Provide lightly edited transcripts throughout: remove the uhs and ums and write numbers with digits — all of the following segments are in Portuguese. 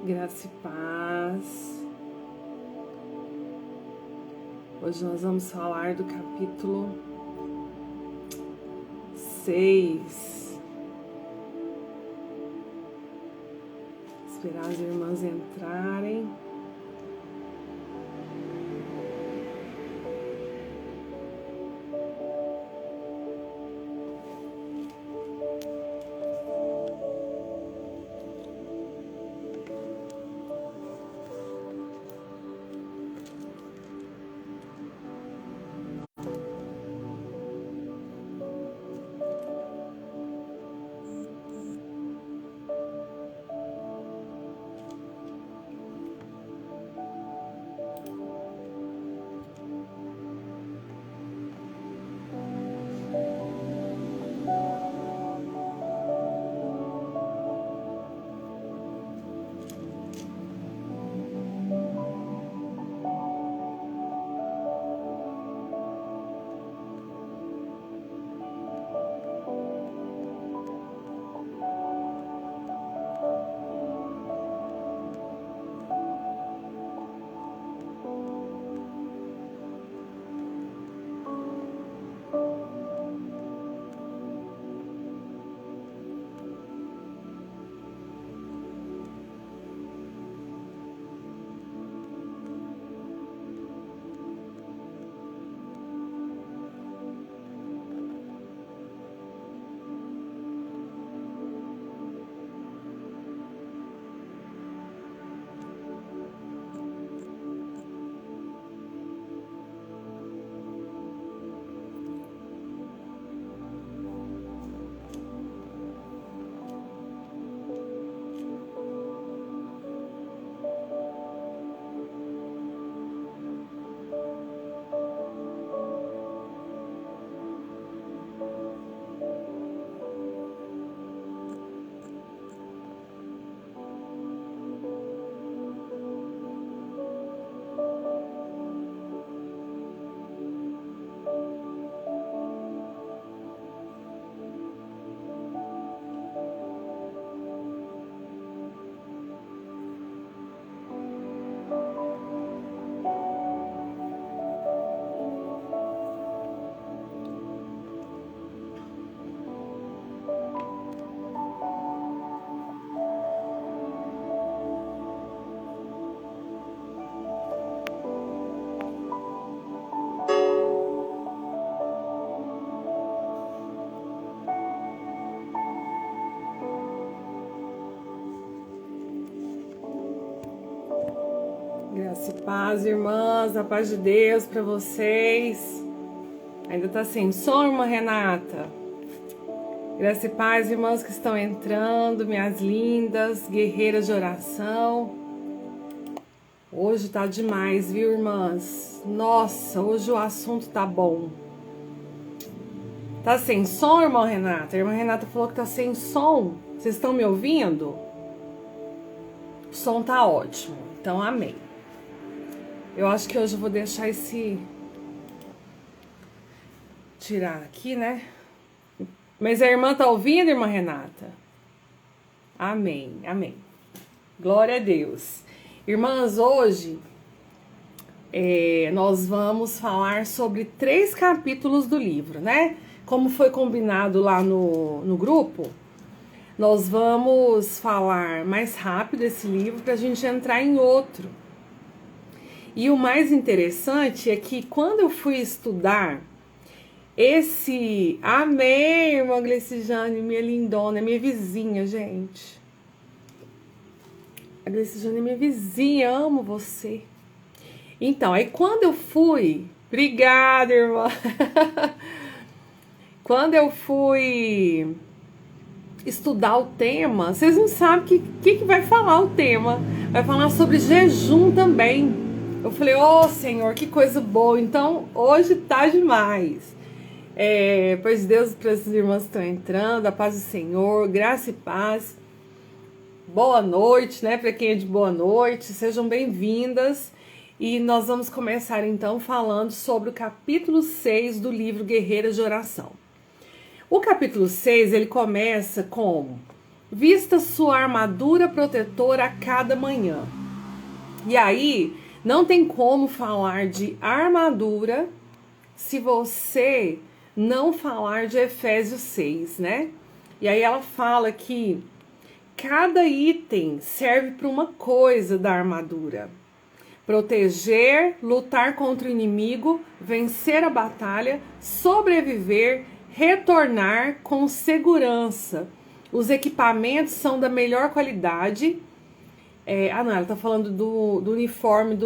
Graça e paz. Hoje nós vamos falar do capítulo 6. Esperar as irmãs entrarem. Graça e paz, irmãs, a paz de Deus para vocês. Ainda tá sem som, irmã Renata? Graça e paz, irmãs que estão entrando, minhas lindas, guerreiras de oração. Hoje tá demais, viu, irmãs? Nossa, hoje o assunto tá bom. Tá sem som, irmã Renata? A irmã Renata falou que tá sem som. Vocês estão me ouvindo? O som tá ótimo, então amém. Eu acho que hoje eu vou deixar tirar aqui, né? Mas a irmã tá ouvindo, irmã Renata? Amém, amém. Glória a Deus. Irmãs, hoje nós vamos falar sobre 3 capítulos do livro, né? Como foi combinado lá no grupo, nós vamos falar mais rápido esse livro para a gente entrar em outro. E o mais interessante é que quando eu fui estudar Amém, irmã Glecijane, minha lindona, minha vizinha, gente. A Glecijane é minha vizinha, amo você. Então, aí quando eu fui... Obrigada, irmã. Quando eu fui estudar o tema, vocês não sabem o que vai falar o tema. Vai falar sobre jejum também. Eu falei, Senhor, que coisa boa. Então, hoje tá demais. Pois Deus, para as irmãs que estão entrando, a paz do Senhor, graça e paz. Boa noite, né? Para quem é de boa noite, sejam bem-vindas. E nós vamos começar, então, falando sobre o capítulo 6 do livro Guerreiras de Oração. O capítulo 6, ele começa como? Vista sua armadura protetora a cada manhã. E aí, não tem como falar de armadura se você não falar de Efésios 6, né? E aí ela fala que cada item serve para uma coisa da armadura. Proteger, lutar contra o inimigo, vencer a batalha, sobreviver, retornar com segurança. Os equipamentos são da melhor qualidade. Não, ela tá falando do uniforme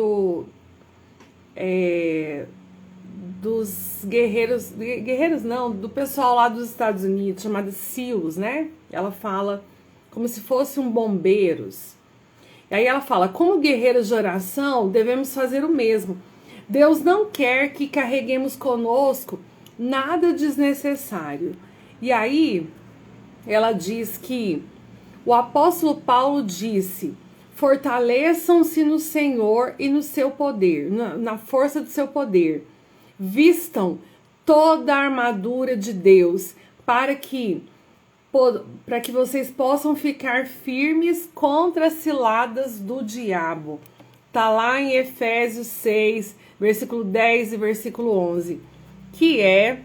dos guerreiros não, do pessoal lá dos Estados Unidos, chamado SEALs, né? Ela fala como se fosse um bombeiros. E aí ela fala, como guerreiros de oração, devemos fazer o mesmo. Deus não quer que carreguemos conosco nada desnecessário. E aí ela diz que o apóstolo Paulo disse, fortaleçam-se no Senhor e no seu poder, na força do seu poder. Vistam toda a armadura de Deus para que vocês possam ficar firmes contra as ciladas do diabo. Tá lá em Efésios 6, versículo 10 e versículo 11, que é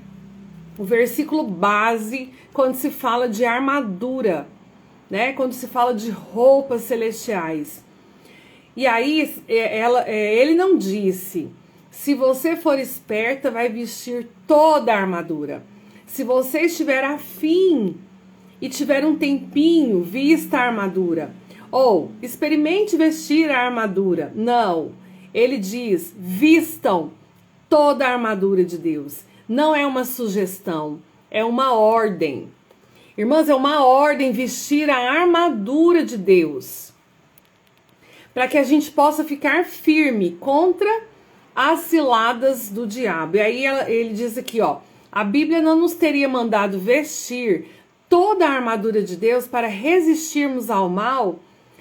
o versículo base quando se fala de armadura, né? Quando se fala de roupas celestiais. E aí ele não disse, se você for esperta, vai vestir toda a armadura. Se você estiver afim e tiver um tempinho, vista a armadura. Ou experimente vestir a armadura. Não, ele diz, vistam toda a armadura de Deus. Não é uma sugestão, é uma ordem. Irmãs, é uma ordem vestir a armadura de Deus. Para que a gente possa ficar firme contra as ciladas do diabo. E aí ele diz aqui, ó, a Bíblia não nos teria mandado vestir toda a armadura de Deus para resistirmos ao mal,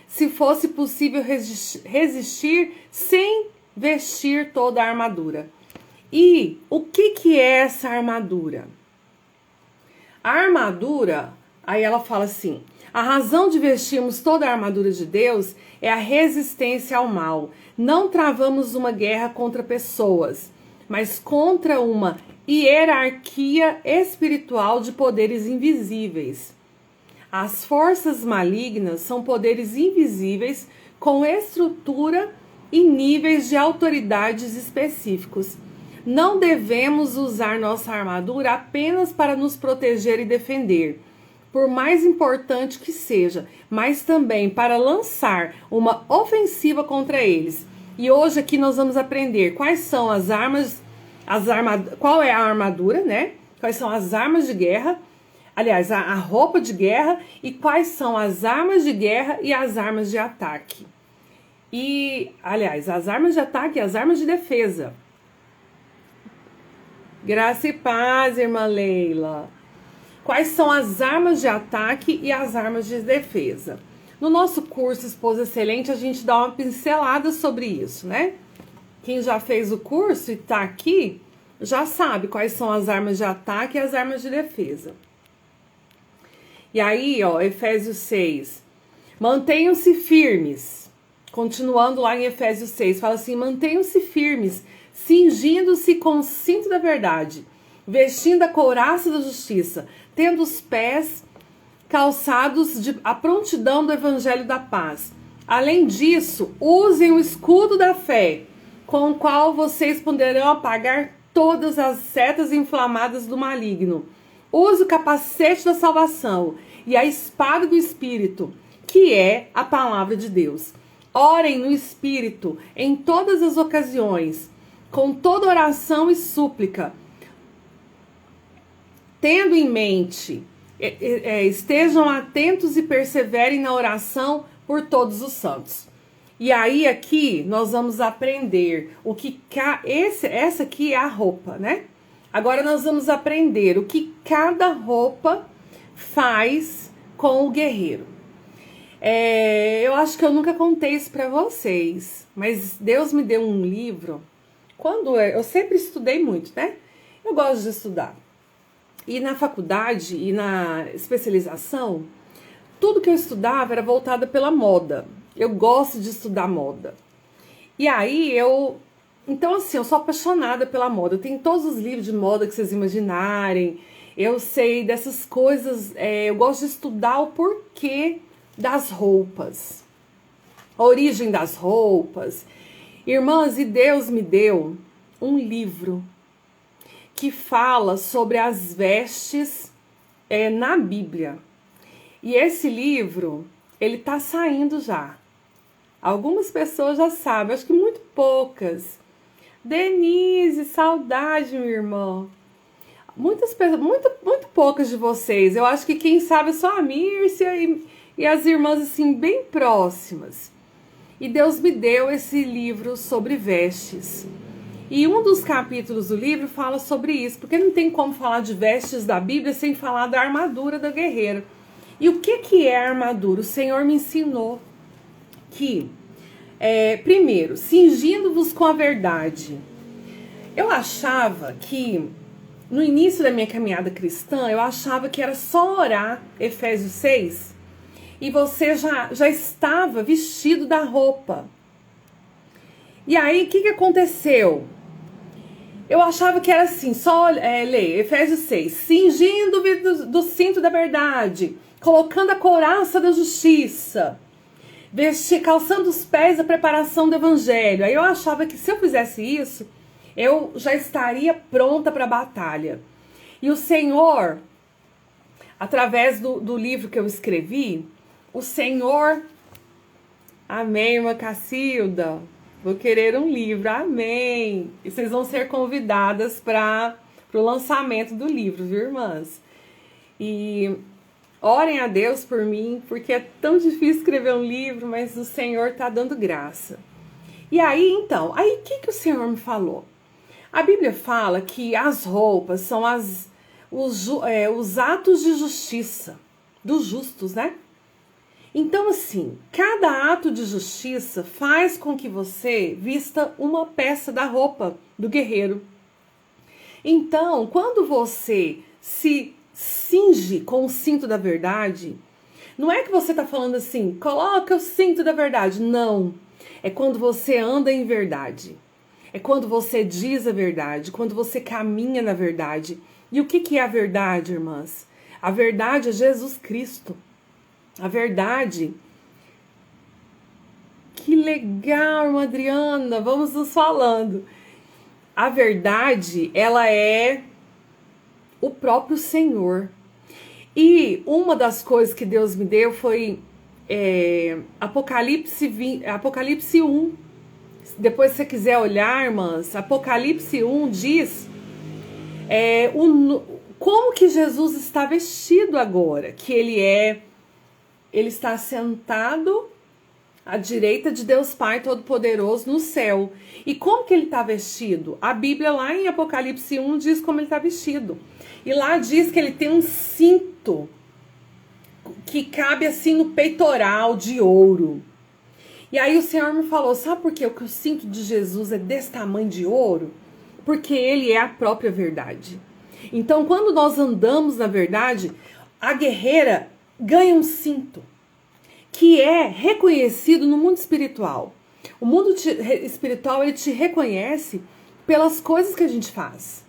se fosse possível resistir sem vestir toda a armadura. E o que é essa armadura? A armadura, aí ela fala assim, a razão de vestirmos toda a armadura de Deus é a resistência ao mal. Não travamos uma guerra contra pessoas, mas contra uma hierarquia espiritual de poderes invisíveis. As forças malignas são poderes invisíveis com estrutura e níveis de autoridades específicos. Não devemos usar nossa armadura apenas para nos proteger e defender, por mais importante que seja, mas também para lançar uma ofensiva contra eles. E hoje aqui nós vamos aprender quais são as armas, qual é a armadura, né? Quais são as armas de guerra, aliás, a roupa de guerra, e quais são as armas de guerra e as armas de ataque. E, aliás, as armas de ataque e as armas de defesa. Graça e paz, irmã Leila. Quais são as armas de ataque e as armas de defesa? No nosso curso Esposa Excelente, a gente dá uma pincelada sobre isso, né? Quem já fez o curso e tá aqui, já sabe quais são as armas de ataque e as armas de defesa. E aí, ó, Efésios 6. Mantenham-se firmes. Continuando lá em Efésios 6, fala assim, mantenham-se firmes, cingindo-se com o cinto da verdade, vestindo a couraça da justiça, tendo os pés calçados a prontidão do evangelho da paz. Além disso, usem o escudo da fé, com o qual vocês poderão apagar todas as setas inflamadas do maligno. Use o capacete da salvação e a espada do Espírito, que é a palavra de Deus. Orem no Espírito em todas as ocasiões, com toda oração e súplica, tendo em mente, estejam atentos e perseverem na oração por todos os santos. E aí aqui nós vamos aprender o que essa aqui é a roupa, né? Agora nós vamos aprender o que cada roupa faz com o guerreiro. Eu acho que eu nunca contei isso para vocês, mas Deus me deu um livro. Eu sempre estudei muito, né? Eu gosto de estudar. E na faculdade e na especialização, tudo que eu estudava era voltada pela moda. Eu gosto de estudar moda. E aí então assim, eu sou apaixonada pela moda. Eu tenho todos os livros de moda que vocês imaginarem. Eu sei dessas coisas, eu gosto de estudar o porquê das roupas. A origem das roupas. Irmãs, e Deus me deu um livro que fala sobre as vestes na Bíblia. E esse livro, ele tá saindo já. Algumas pessoas já sabem, acho que muito poucas. Denise, saudade, minha irmã. Muitas pessoas, muito poucas de vocês. Eu acho que quem sabe é só a Mírcia e as irmãs assim bem próximas. E Deus me deu esse livro sobre vestes. E um dos capítulos do livro fala sobre isso, porque não tem como falar de vestes da Bíblia sem falar da armadura do guerreiro. E o que é a armadura? O Senhor me ensinou que, primeiro, cingindo-vos com a verdade. Eu achava que, no início da minha caminhada cristã, eu achava que era só orar, Efésios 6, e você já estava vestido da roupa. E aí, o que aconteceu? Eu achava que era assim, só ler Efésios 6, cingindo-vos do cinto da verdade, colocando a couraça da justiça, calçando os pés a preparação do evangelho. Aí eu achava que se eu fizesse isso, eu já estaria pronta para a batalha. E o Senhor, através do livro que eu escrevi, o Senhor... Amém, irmã Cacilda. Vou querer um livro, amém. E vocês vão ser convidadas para o lançamento do livro, viu, irmãs? E orem a Deus por mim, porque é tão difícil escrever um livro, mas o Senhor tá dando graça. E aí, então, o que o Senhor me falou? A Bíblia fala que as roupas são os atos de justiça dos justos, né? Então, assim, cada ato de justiça faz com que você vista uma peça da roupa do guerreiro. Então, quando você se cinge com o cinto da verdade, não é que você está falando assim, coloca o cinto da verdade. Não. É quando você anda em verdade. É quando você diz a verdade, quando você caminha na verdade. E o que é a verdade, irmãs? A verdade é Jesus Cristo. A verdade... Que legal, irmã Adriana, vamos nos falando. A verdade, ela é o próprio Senhor. E uma das coisas que Deus me deu foi Apocalipse 1. Depois, se você quiser olhar, irmãs, Apocalipse 1 diz como que Jesus está vestido agora. Que ele está sentado à direita de Deus Pai Todo-Poderoso no céu. E como que ele está vestido? A Bíblia lá em Apocalipse 1 diz como ele está vestido. E lá diz que ele tem um cinto que cabe assim no peitoral de ouro. E aí o Senhor me falou, sabe por quê? O cinto de Jesus é desse tamanho de ouro? Porque ele é a própria verdade. Então, quando nós andamos na verdade, a guerreira ganha um cinto que é reconhecido no mundo espiritual. O mundo espiritual, ele te reconhece pelas coisas que a gente faz.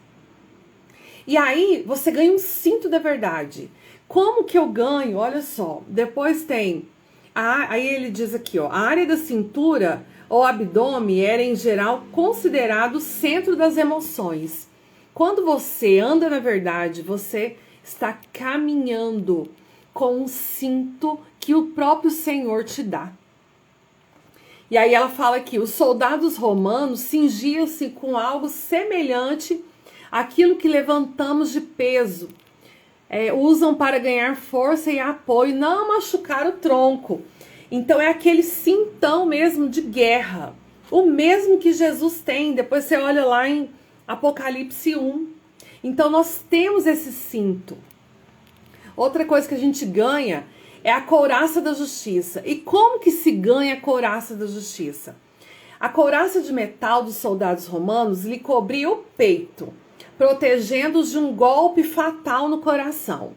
E aí, você ganha um cinto da verdade. Como que eu ganho? Olha só, depois tem... aí ele diz aqui, ó, a área da cintura ou abdômen era, em geral, considerado o centro das emoções. Quando você anda na verdade, você está caminhando com um cinto que o próprio Senhor te dá. E aí ela fala que os soldados romanos cingiam-se com algo semelhante àquilo que levantamos de peso. Usam para ganhar força e apoio, não machucar o tronco. Então é aquele cintão mesmo de guerra. O mesmo que Jesus tem. Depois você olha lá em Apocalipse 1. Então nós temos esse cinto. Outra coisa que a gente ganha é a couraça da justiça. E como que se ganha a couraça da justiça? A couraça de metal dos soldados romanos lhe cobria o peito, protegendo-os de um golpe fatal no coração.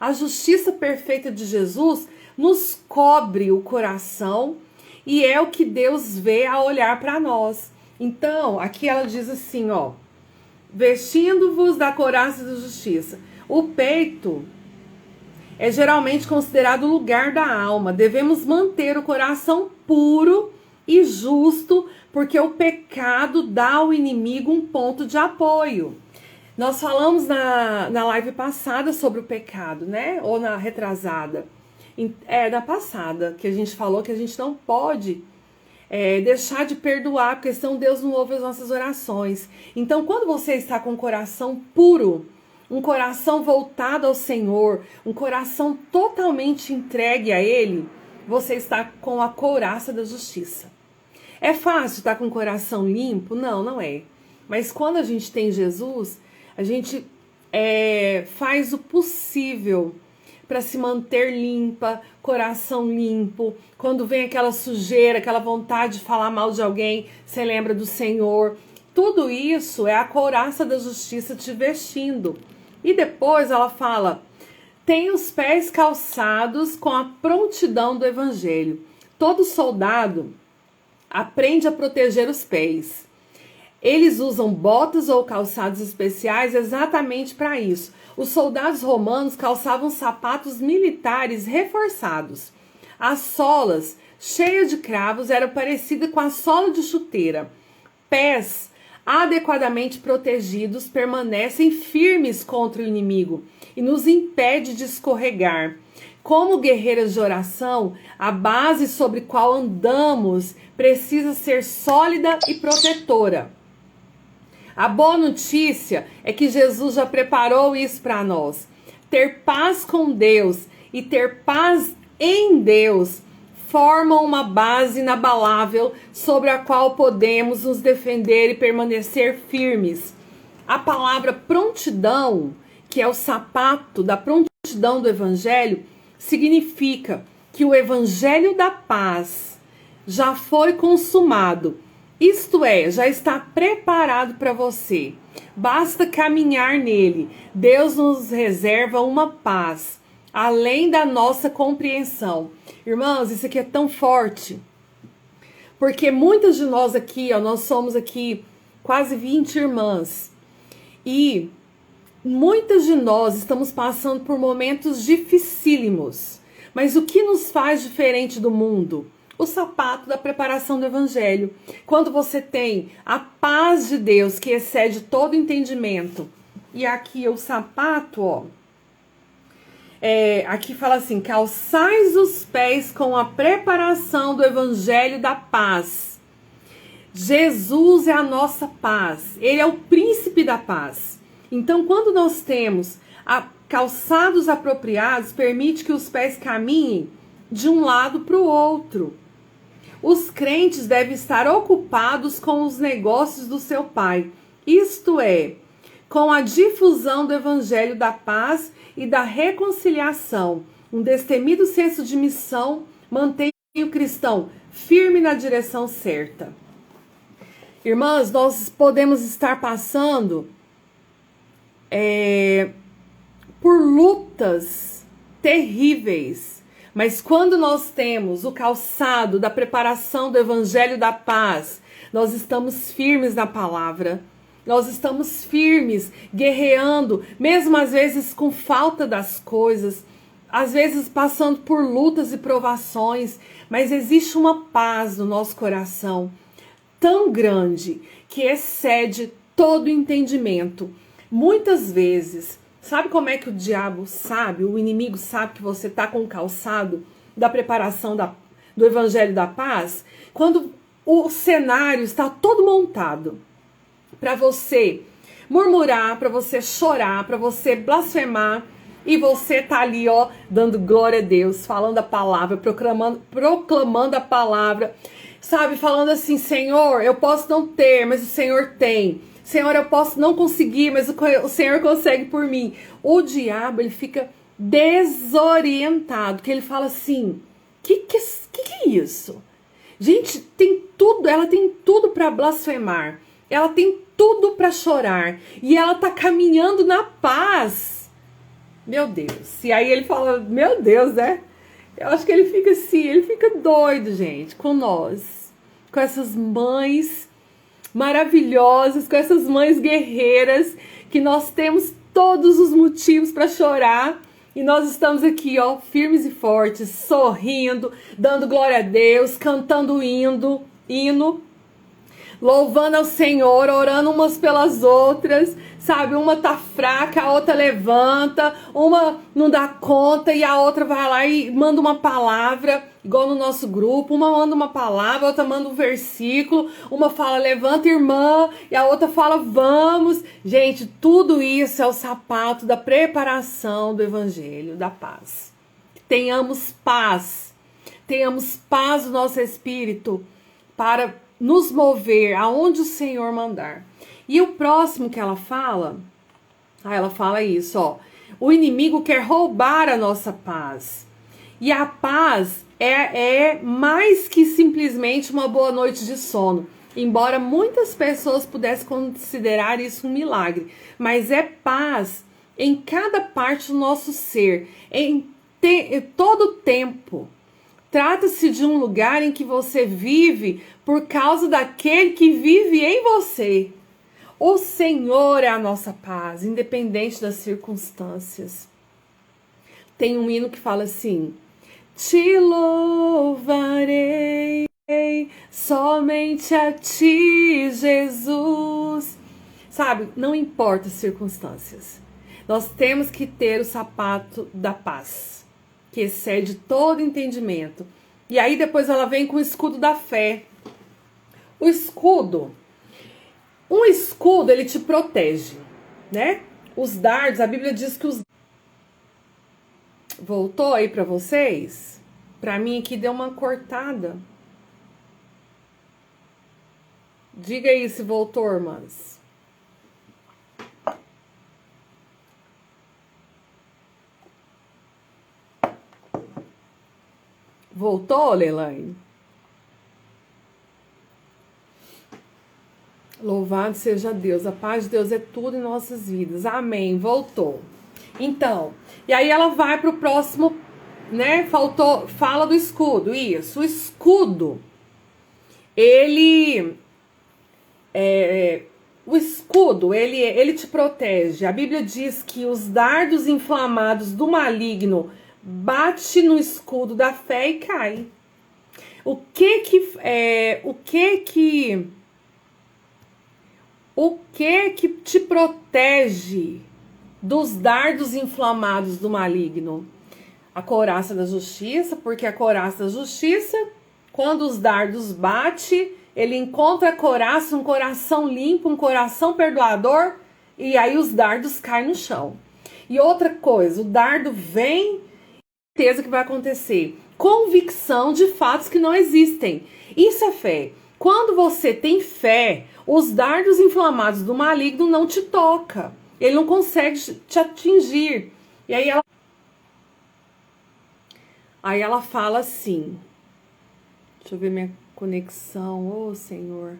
A justiça perfeita de Jesus nos cobre o coração e é o que Deus vê ao olhar para nós. Então, aqui ela diz assim, ó, vestindo-vos da couraça da justiça. O peito é geralmente considerado o lugar da alma. Devemos manter o coração puro e justo, porque o pecado dá ao inimigo um ponto de apoio. Nós falamos na live passada sobre o pecado, né? Ou na retrasada. Na passada, que a gente falou que a gente não pode deixar de perdoar, porque senão Deus não ouve as nossas orações. Então, quando você está com o coração puro, um coração voltado ao Senhor, um coração totalmente entregue a Ele, você está com a couraça da justiça. É fácil estar com o coração limpo? Não, não é. Mas quando a gente tem Jesus, a gente faz o possível para se manter limpa, coração limpo. Quando vem aquela sujeira, aquela vontade de falar mal de alguém, você lembra do Senhor. Tudo isso é a couraça da justiça te vestindo. E depois ela fala, tem os pés calçados com a prontidão do evangelho. Todo soldado aprende a proteger os pés. Eles usam botas ou calçados especiais exatamente para isso. Os soldados romanos calçavam sapatos militares reforçados. As solas, cheias de cravos, eram parecidas com a sola de chuteira. Pés adequadamente protegidos permanecem firmes contra o inimigo e nos impede de escorregar. Como guerreiras de oração, a base sobre qual andamos precisa ser sólida e protetora. A boa notícia é que Jesus já preparou isso para nós. Ter paz com Deus e ter paz em Deus formam uma base inabalável sobre a qual podemos nos defender e permanecer firmes. A palavra prontidão, que é o sapato da prontidão do Evangelho, significa que o Evangelho da paz já foi consumado. Isto é, já está preparado para você. Basta caminhar nele. Deus nos reserva uma paz, além da nossa compreensão. Irmãos, isso aqui é tão forte. Porque muitas de nós aqui, nós somos aqui quase 20 irmãs. E muitas de nós estamos passando por momentos dificílimos. Mas o que nos faz diferente do mundo? O sapato da preparação do evangelho. Quando você tem a paz de Deus que excede todo entendimento. E aqui o sapato, aqui fala assim, calçais os pés com a preparação do evangelho da paz. Jesus é a nossa paz. Ele é o príncipe da paz. Então, quando nós temos calçados apropriados, permite que os pés caminhem de um lado para o outro. Os crentes devem estar ocupados com os negócios do seu Pai, isto é, com a difusão do evangelho da paz e da reconciliação. Um destemido senso de missão mantém o cristão firme na direção certa. Irmãs, nós podemos estar passando por lutas terríveis. Mas quando nós temos o calçado da preparação do evangelho da paz, nós estamos firmes na palavra. Nós estamos firmes, guerreando, mesmo às vezes com falta das coisas, às vezes passando por lutas e provações, mas existe uma paz no nosso coração tão grande que excede todo entendimento. Muitas vezes, sabe como é que o diabo sabe, o inimigo sabe que você está com o calçado da preparação do evangelho da paz? Quando o cenário está todo montado para você murmurar, para você chorar, para você blasfemar, e você tá ali, dando glória a Deus, falando a palavra, proclamando a palavra, sabe, falando assim, Senhor, eu posso não ter, mas o Senhor tem. Senhor, eu posso não conseguir, mas o Senhor consegue por mim. O diabo, ele fica desorientado, que ele fala assim, que é isso? Gente, tem tudo, ela tem tudo para blasfemar, ela tem tudo para chorar, e ela tá caminhando na paz. Meu Deus. E aí ele fala, meu Deus, né? Eu acho que ele fica assim, ele fica doido, gente, com nós. Com essas mães maravilhosas, com essas mães guerreiras, que nós temos todos os motivos para chorar. E nós estamos aqui, ó, firmes e fortes, sorrindo, dando glória a Deus, cantando hino, louvando ao Senhor, orando umas pelas outras, sabe? Uma tá fraca, a outra levanta, uma não dá conta e a outra vai lá e manda uma palavra, igual no nosso grupo, uma manda uma palavra, a outra manda um versículo, uma fala levanta irmã e a outra fala vamos. Gente, tudo isso é o sapato da preparação do evangelho da paz. Tenhamos paz no nosso espírito para nos mover aonde o Senhor mandar. E o próximo que ela fala isso, ó. O inimigo quer roubar a nossa paz. E a paz é mais que simplesmente uma boa noite de sono. Embora muitas pessoas pudessem considerar isso um milagre. Mas é paz em cada parte do nosso ser, em todo tempo. Trata-se de um lugar em que você vive por causa daquele que vive em você. O Senhor é a nossa paz, independente das circunstâncias. Tem um hino que fala assim: te louvarei, somente a ti, Jesus. Sabe, não importa as circunstâncias. Nós temos que ter o sapato da paz, que excede todo entendimento. E aí depois ela vem com o escudo da fé. O escudo, um escudo, ele te protege, né? Os dardos, a Bíblia diz que os... Voltou aí pra vocês? Pra mim aqui deu uma cortada. Diga aí se voltou, irmãs. Voltou, Leilane? Louvado seja Deus. A paz de Deus é tudo em nossas vidas. Amém. Voltou. Então, e aí ela vai pro próximo, né? Fala do escudo. Isso. O escudo, ele te protege. A Bíblia diz que os dardos inflamados do maligno bate no escudo da fé e cai. O que te protege dos dardos inflamados do maligno? A couraça da justiça, porque a couraça da justiça, quando os dardos batem, ele encontra a couraça, um coração limpo, um coração perdoador, e aí os dardos caem no chão. E outra coisa, o dardo vem, certeza que vai acontecer. Convicção de fatos que não existem. Isso é fé. Quando você tem fé, os dardos inflamados do maligno não te tocam. Ele não consegue te atingir. E aí ela fala assim. Deixa eu ver minha conexão. Ô, Senhor.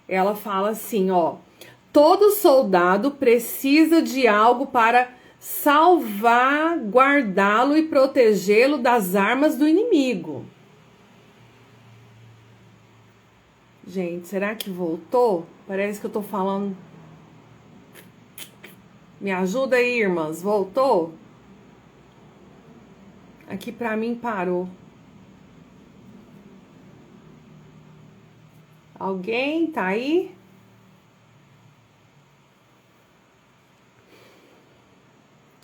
Ela fala assim, ó. Todo soldado precisa de algo para salvaguardá-lo e protegê-lo das armas do inimigo. Gente, será que voltou? Parece que eu tô falando. Me ajuda aí, irmãs. Voltou? Aqui pra mim parou. Alguém tá aí?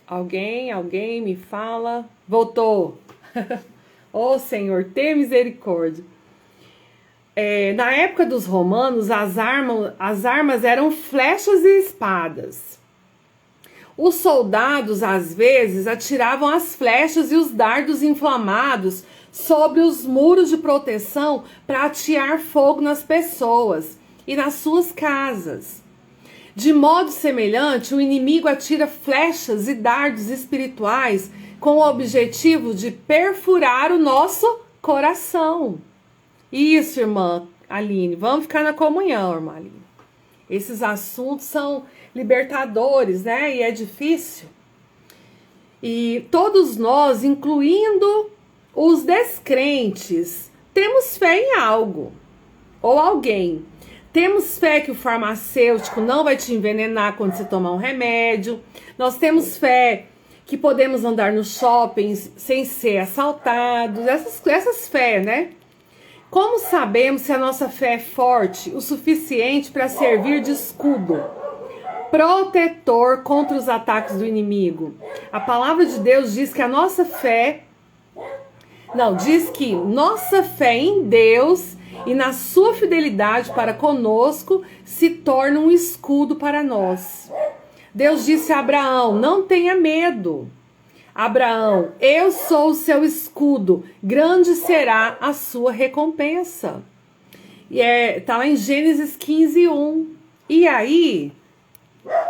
Alguém me fala. Voltou. Ô, Senhor, tenha misericórdia. Na época dos romanos, as armas eram flechas e espadas. Os soldados, às vezes, atiravam as flechas e os dardos inflamados sobre os muros de proteção para atear fogo nas pessoas e nas suas casas. De modo semelhante, o inimigo atira flechas e dardos espirituais com o objetivo de perfurar o nosso coração. Isso, irmã Aline. Vamos ficar na comunhão, irmã Aline. Esses assuntos libertadores, né? E é difícil. E todos nós, incluindo os descrentes, temos fé em algo ou alguém. Temos fé que o farmacêutico não vai te envenenar quando você tomar um remédio. Nós temos fé que podemos andar nos shoppings sem ser assaltados. Essas fé, né? Como sabemos se a nossa fé é forte o suficiente para servir de escudo protetor contra os ataques do inimigo? A palavra de Deus diz que a nossa fé... Não, diz que nossa fé em Deus e na sua fidelidade para conosco se torna um escudo para nós. Deus disse a Abraão, não tenha medo. Abraão, eu sou o seu escudo, grande será a sua recompensa. E tá lá em Gênesis 15:1. E aí,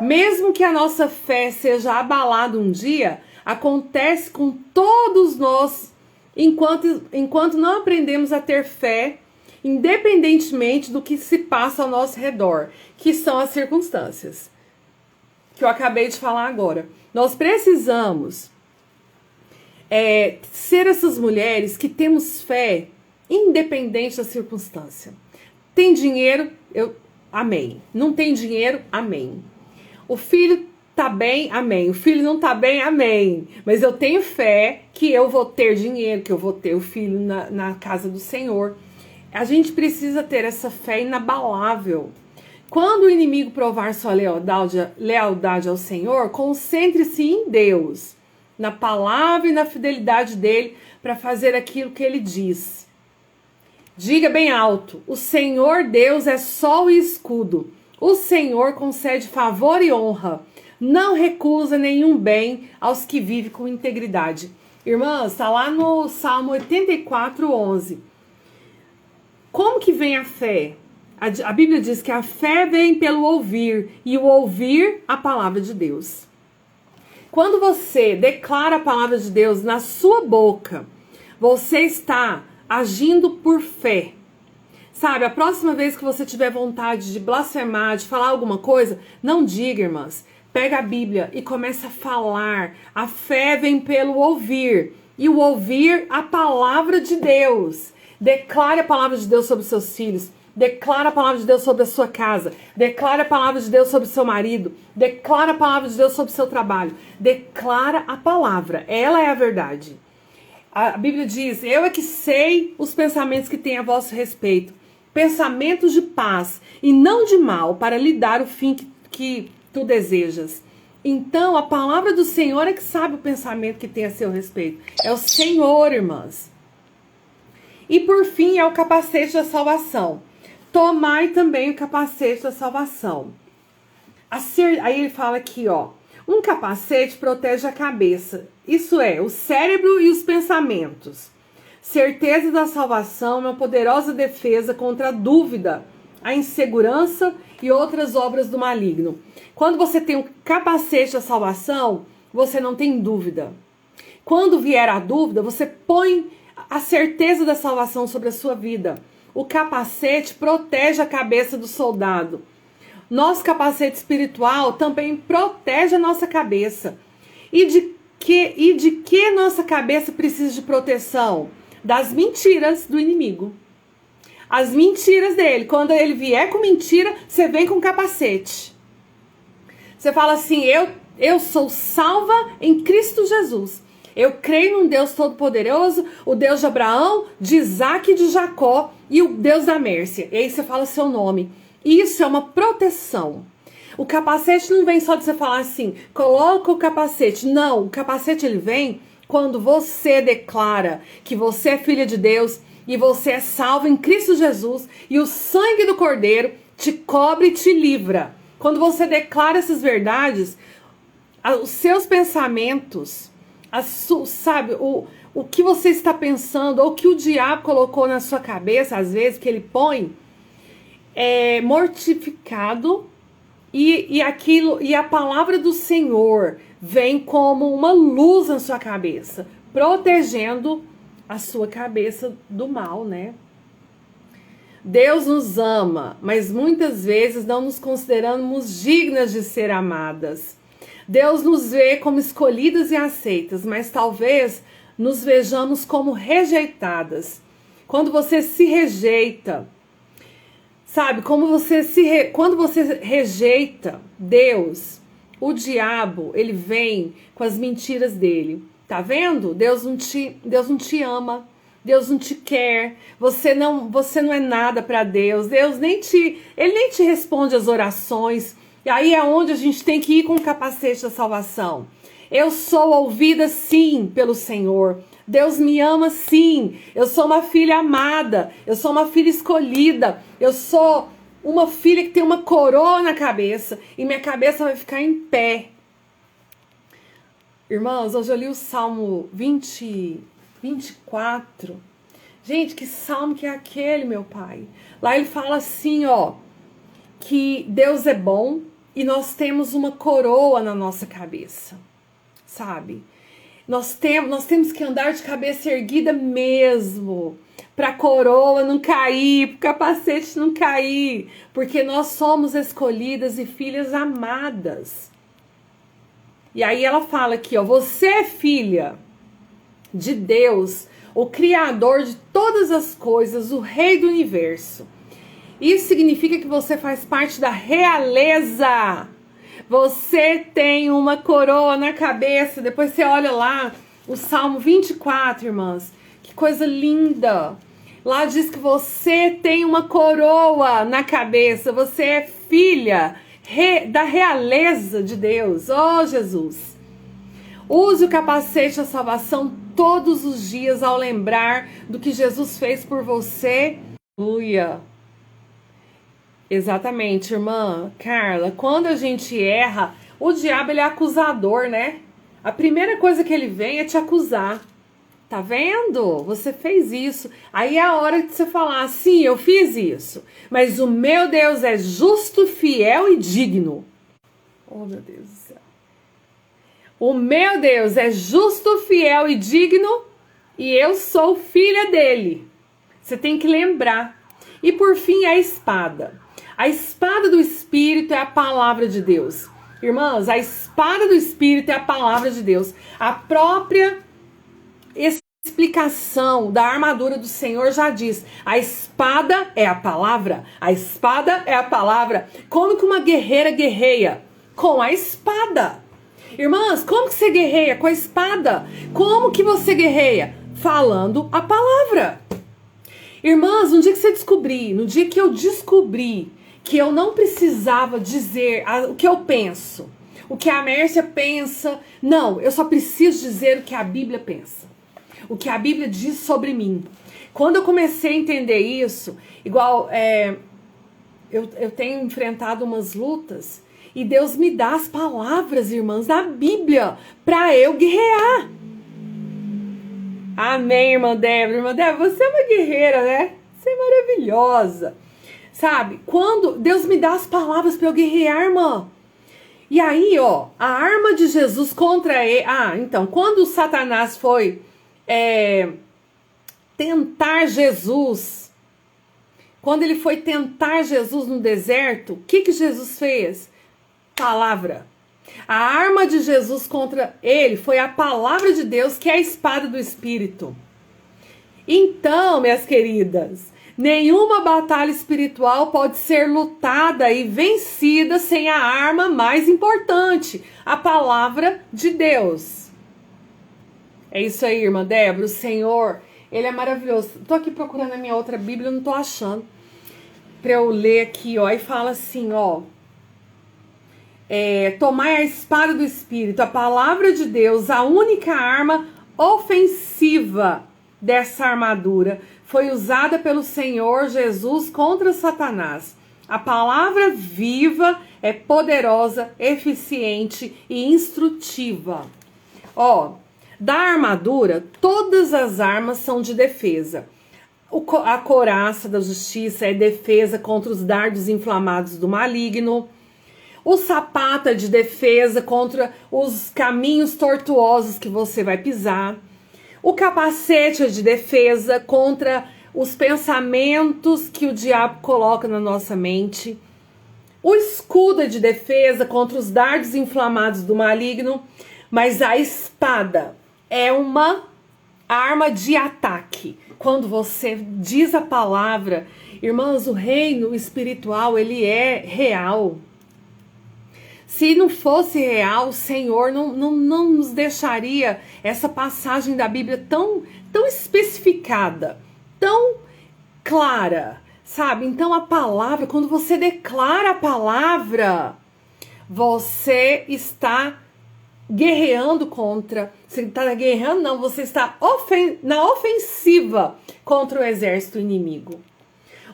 mesmo que a nossa fé seja abalada um dia, acontece com todos nós, enquanto não aprendemos a ter fé, independentemente do que se passa ao nosso redor, que são as circunstâncias, que eu acabei de falar agora. Nós precisamos ser essas mulheres que temos fé, independente da circunstância. Tem dinheiro? Amém. Não tem dinheiro? Amém. O filho tá bem? Amém. O filho não tá bem? Amém. Mas eu tenho fé que eu vou ter dinheiro, que eu vou ter o filho na casa do Senhor. A gente precisa ter essa fé inabalável. Quando o inimigo provar sua lealdade ao Senhor, concentre-se em Deus, na palavra e na fidelidade dele para fazer aquilo que ele diz. Diga bem alto, o Senhor Deus é sol e escudo. O Senhor concede favor e honra. Não recusa nenhum bem aos que vivem com integridade. Irmãs, está lá no Salmo 84:11. Como que vem a fé? A Bíblia diz que a fé vem pelo ouvir, e o ouvir a palavra de Deus. Quando você declara a palavra de Deus na sua boca, você está agindo por fé. Sabe, a próxima vez que você tiver vontade de blasfemar, de falar alguma coisa, não diga, irmãs. Pega a Bíblia e começa a falar. A fé vem pelo ouvir, e o ouvir a palavra de Deus. Declare a palavra de Deus sobre os seus filhos. Declara a palavra de Deus sobre a sua casa. Declara a palavra de Deus sobre o seu marido. Declara a palavra de Deus sobre o seu trabalho. Declara a palavra. Ela é a verdade. A Bíblia diz, eu é que sei os pensamentos que tem a vosso respeito. Pensamentos de paz e não de mal, para lhe dar o fim que tu desejas. Então, a palavra do Senhor é que sabe o pensamento que tem a seu respeito. É o Senhor, irmãs. E por fim, é o capacete da salvação. Tomai também o capacete da salvação. Aí ele fala aqui, ó. Um capacete protege a cabeça. Isso é, o cérebro e os pensamentos. Certeza da salvação é uma poderosa defesa contra a dúvida, a insegurança e outras obras do maligno. Quando você tem o capacete da salvação, você não tem dúvida. Quando vier a dúvida, você põe a certeza da salvação sobre a sua vida. O capacete protege a cabeça do soldado. Nosso capacete espiritual também protege a nossa cabeça. E de que nossa cabeça precisa de proteção? Das mentiras do inimigo. As mentiras dele. Quando ele vier com mentira, você vem com capacete. Você fala assim, eu sou salva em Cristo Jesus. Eu creio num Deus todo-poderoso, o Deus de Abraão, de Isaac e de Jacó, e o Deus da Mércia. E aí você fala seu nome. Isso é uma proteção. O capacete não vem só de você falar assim, coloca o capacete. Não, o capacete ele vem quando você declara que você é filha de Deus e você é salvo em Cristo Jesus e o sangue do Cordeiro te cobre e te livra. Quando você declara essas verdades, os seus pensamentos, sabe, o que você está pensando, ou o que o diabo colocou na sua cabeça, às vezes, que ele põe, é mortificado e a palavra do Senhor vem como uma luz na sua cabeça, protegendo a sua cabeça do mal, né? Deus nos ama, mas muitas vezes não nos consideramos dignas de ser amadas. Deus nos vê como escolhidas e aceitas, mas talvez nos vejamos como rejeitadas. Quando você se rejeita, sabe, quando você rejeita Deus, o diabo, ele vem com as mentiras dele. Tá vendo? Deus não te ama. Deus não te quer. Você não é nada para Deus. Ele nem te responde as orações. E aí é onde a gente tem que ir com o capacete da salvação. Eu sou ouvida sim pelo Senhor. Deus me ama sim. Eu sou uma filha amada. Eu sou uma filha escolhida. Eu sou uma filha que tem uma coroa na cabeça. E minha cabeça vai ficar em pé. Irmãos, hoje eu li o Salmo 24. Gente, que salmo que é aquele, meu pai? Lá ele fala assim, ó, que Deus é bom e nós temos uma coroa na nossa cabeça, sabe? Nós temos que andar de cabeça erguida mesmo, para a coroa não cair, para o capacete não cair, porque nós somos escolhidas e filhas amadas. E aí ela fala aqui, ó, você é filha de Deus, o Criador de todas as coisas, o Rei do Universo. Isso significa que você faz parte da realeza. Você tem uma coroa na cabeça. Depois você olha lá o Salmo 24, irmãs. Que coisa linda. Lá diz que você tem uma coroa na cabeça. Você é filha da realeza de Deus. Oh, Jesus. Use o capacete da salvação todos os dias ao lembrar do que Jesus fez por você. Aleluia. Exatamente, irmã Carla. Quando a gente erra, o diabo ele é acusador, né? A primeira coisa que ele vem é te acusar. Tá vendo? Você fez isso. Aí é a hora de você falar, sim, eu fiz isso. Mas o meu Deus é justo, fiel e digno. Oh, meu Deus do céu. O meu Deus é justo, fiel e digno e eu sou filha dele. Você tem que lembrar. E por fim, a espada. A espada do Espírito é a palavra de Deus. Irmãs, a espada do Espírito é a palavra de Deus. A própria explicação da armadura do Senhor já diz. A espada é a palavra. A espada é a palavra. Como que uma guerreira guerreia? Com a espada. Irmãs, como que você guerreia? Com a espada. Como que você guerreia? Falando a palavra. Irmãs, no dia que eu descobri que eu não precisava dizer o que eu penso, o que a Mércia pensa, não, eu só preciso dizer o que a Bíblia pensa, o que a Bíblia diz sobre mim. Quando eu comecei a entender isso, igual eu tenho enfrentado umas lutas e Deus me dá as palavras, irmãs, da Bíblia para eu guerrear. Amém, irmã Débora. Irmã Débora, você é uma guerreira, né? Você é maravilhosa. Sabe? Quando Deus me dá as palavras para eu guerrear, irmã. E aí, ó, a arma de Jesus contra ele... então, quando Satanás foi tentar Jesus, quando ele foi tentar Jesus no deserto, o que Jesus fez? Palavra. A arma de Jesus contra ele foi a palavra de Deus, que é a espada do Espírito. Então, minhas queridas, nenhuma batalha espiritual pode ser lutada e vencida sem a arma mais importante, a palavra de Deus. É isso aí, irmã Débora. O Senhor, ele é maravilhoso. Tô aqui procurando a minha outra Bíblia, não tô achando. Pra eu ler aqui, ó, e fala assim, ó. Tomai a espada do Espírito, a palavra de Deus, a única arma ofensiva dessa armadura, foi usada pelo Senhor Jesus contra Satanás. A palavra viva é poderosa, eficiente e instrutiva. Ó, da armadura, todas as armas são de defesa. A couraça da justiça é defesa contra os dardos inflamados do maligno. O sapato é de defesa contra os caminhos tortuosos que você vai pisar. O capacete é de defesa contra os pensamentos que o diabo coloca na nossa mente, o escudo é de defesa contra os dardos inflamados do maligno, mas a espada é uma arma de ataque. Quando você diz a palavra, irmãos, o reino espiritual, ele é real. Se não fosse real, o Senhor não nos deixaria essa passagem da Bíblia tão especificada, tão clara, sabe? Então a palavra, quando você declara a palavra, você está guerreando contra, você está guerreando não, você está na ofensiva contra o exército inimigo.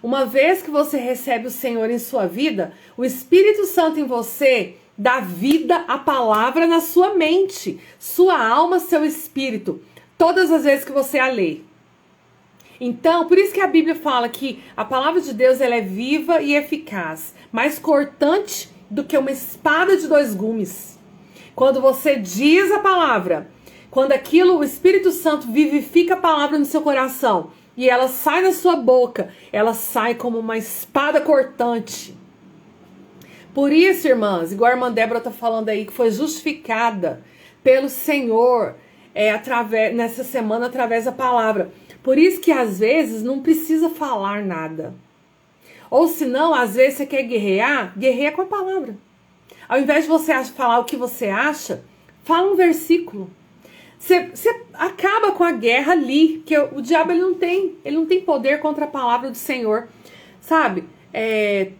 Uma vez que você recebe o Senhor em sua vida, o Espírito Santo em você dá vida à palavra na sua mente, sua alma, seu espírito, todas as vezes que você a lê. Então, por isso que a Bíblia fala que a palavra de Deus ela é viva e eficaz, mais cortante do que uma espada de dois gumes. Quando você diz a palavra, quando aquilo, o Espírito Santo vivifica a palavra no seu coração e ela sai da sua boca, ela sai como uma espada cortante. Por isso, irmãs, igual a irmã Débora está falando aí, que foi justificada pelo Senhor nessa semana através da palavra. Por isso que às vezes não precisa falar nada. Ou se não, às vezes você quer guerrear, guerreia com a palavra. Ao invés de você falar o que você acha, fala um versículo. Você acaba com a guerra ali, porque o diabo ele não tem poder contra a palavra do Senhor, sabe?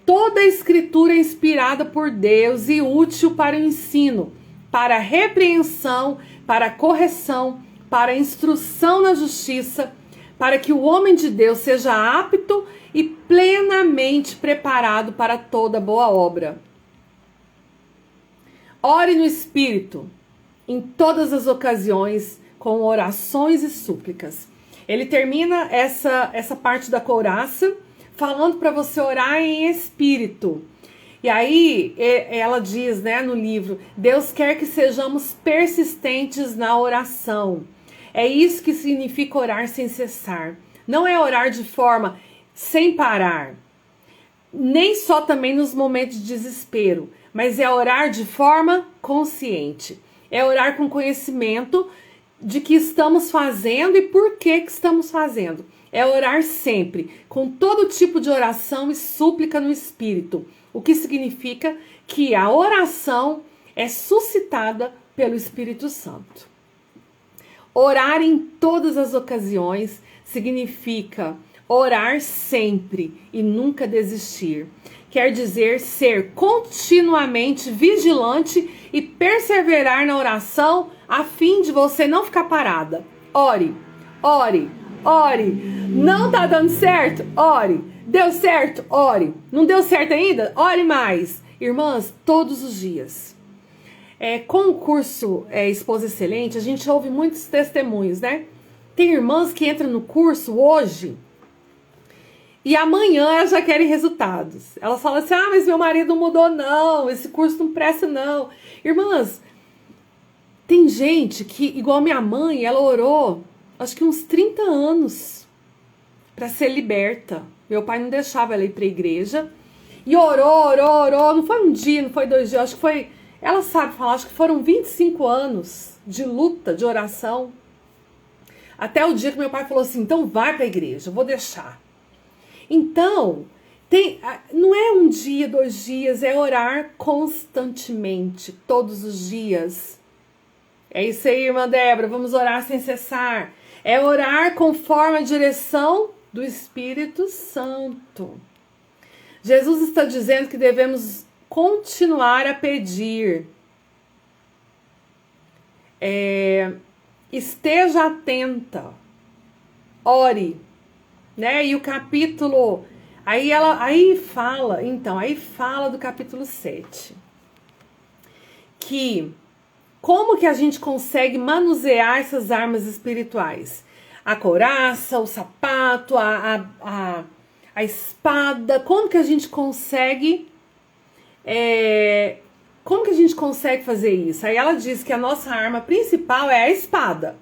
Toda a escritura é inspirada por Deus e útil para o ensino, para a repreensão, para a correção, para a instrução na justiça, para que o homem de Deus seja apto e plenamente preparado para toda boa obra. Ore no Espírito, em todas as ocasiões, com orações e súplicas. Ele termina essa parte da couraça falando para você orar em espírito. E aí ela diz, né, no livro, Deus quer que sejamos persistentes na oração. É isso que significa orar sem cessar. Não é orar de forma sem parar, nem só também nos momentos de desespero, mas é orar de forma consciente. É orar com conhecimento de que estamos fazendo e por que estamos fazendo. É orar sempre, com todo tipo de oração e súplica no Espírito. O que significa que a oração é suscitada pelo Espírito Santo. Orar em todas as ocasiões significa orar sempre e nunca desistir. Quer dizer ser continuamente vigilante e perseverar na oração a fim de você não ficar parada. Ore, ore, ore. Não tá dando certo? Ore. Deu certo? Ore. Não deu certo ainda? Ore mais. Irmãs, todos os dias. Com o curso Esposa Excelente, a gente ouve muitos testemunhos, né? Tem irmãs que entram no curso hoje e amanhã elas já querem resultados. Elas falam assim, mas meu marido não mudou não, esse curso não presta não. Irmãs, tem gente que, igual minha mãe, ela orou, acho que uns 30 anos para ser liberta. Meu pai não deixava ela ir para a igreja. E orou, não foi um dia, não foi 2 dias, acho que foi, ela sabe falar, acho que foram 25 anos de luta, de oração. Até o dia que meu pai falou assim, então vai para a igreja, eu vou deixar. Então, não é um dia, 2 dias, é orar constantemente, todos os dias. É isso aí, irmã Débora, vamos orar sem cessar. É orar conforme a direção do Espírito Santo. Jesus está dizendo que devemos continuar a pedir. Esteja atenta. Ore. Né? E o capítulo... Aí fala do capítulo 7. Que... Como que a gente consegue manusear essas armas espirituais? A couraça, o sapato, a espada. Como que a gente consegue fazer isso? Aí ela diz que a nossa arma principal é a espada.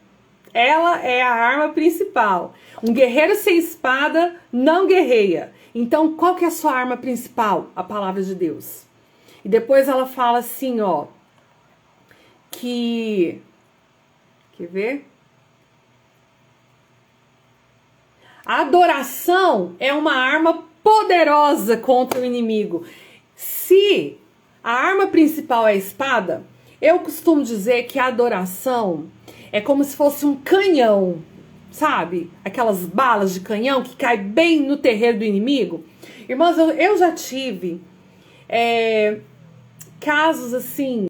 Ela é a arma principal. Um guerreiro sem espada não guerreia. Então, qual que é a sua arma principal? A palavra de Deus. E depois ela fala assim, ó, que... Quer ver? A adoração é uma arma poderosa contra o inimigo. Se a arma principal é a espada, eu costumo dizer que a adoração é como se fosse um canhão, sabe? Aquelas balas de canhão que caem bem no terreiro do inimigo. Irmãos, eu já tive casos assim...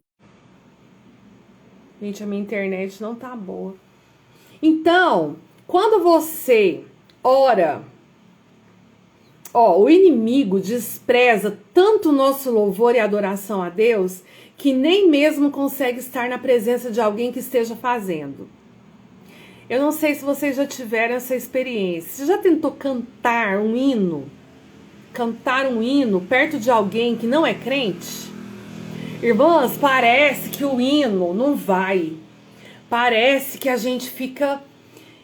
Gente, a minha internet não tá boa. Então, quando você ora... o inimigo despreza tanto o nosso louvor e adoração a Deus que nem mesmo consegue estar na presença de alguém que esteja fazendo. Eu não sei se vocês já tiveram essa experiência. Você já tentou cantar um hino? Cantar um hino perto de alguém que não é crente? Irmãs, parece que o hino não vai. Parece que a gente fica...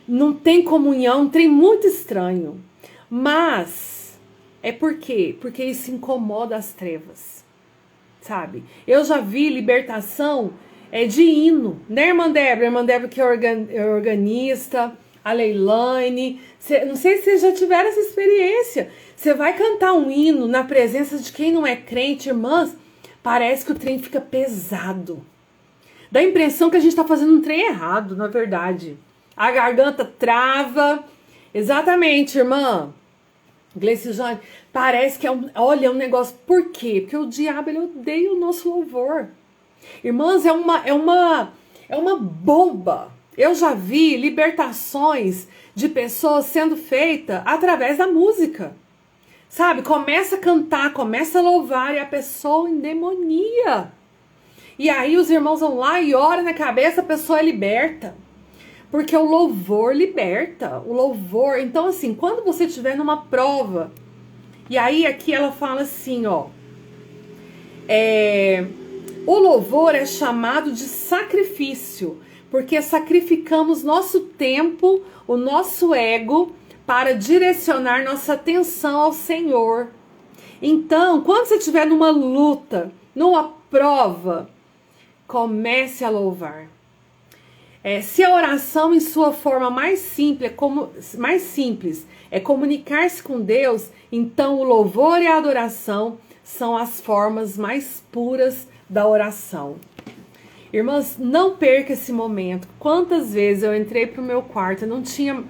Não tem comunhão, um trem muito estranho. Mas... é por quê? Porque isso incomoda as trevas, sabe? Eu já vi libertação de hino, né, irmã Débora? Irmã Débora que é organista, a Leilane. Não sei se vocês já tiveram essa experiência. Você vai cantar um hino na presença de quem não é crente, irmãs, parece que o trem fica pesado. Dá a impressão que a gente está fazendo um trem errado, na verdade. A garganta trava. Exatamente, irmã. Gleice Jane, parece que é um negócio. Por quê? Porque o diabo, ele odeia o nosso louvor. Irmãs, é uma bomba. Eu já vi libertações de pessoas sendo feitas através da música. Sabe? Começa a cantar, começa a louvar e a pessoa endemonia. E aí os irmãos vão lá e oram na cabeça, a pessoa é liberta. Porque o louvor liberta, o louvor... Então, assim, quando você estiver numa prova... E aí, aqui ela fala assim, ó... o louvor é chamado de sacrifício, porque sacrificamos nosso tempo, o nosso ego, para direcionar nossa atenção ao Senhor. Então, quando você estiver numa luta, numa prova, comece a louvar. Se a oração em sua forma mais simples é comunicar-se com Deus, então o louvor e a adoração são as formas mais puras da oração. Irmãs, não perca esse momento. Quantas vezes eu entrei pro meu quarto, eu não tinha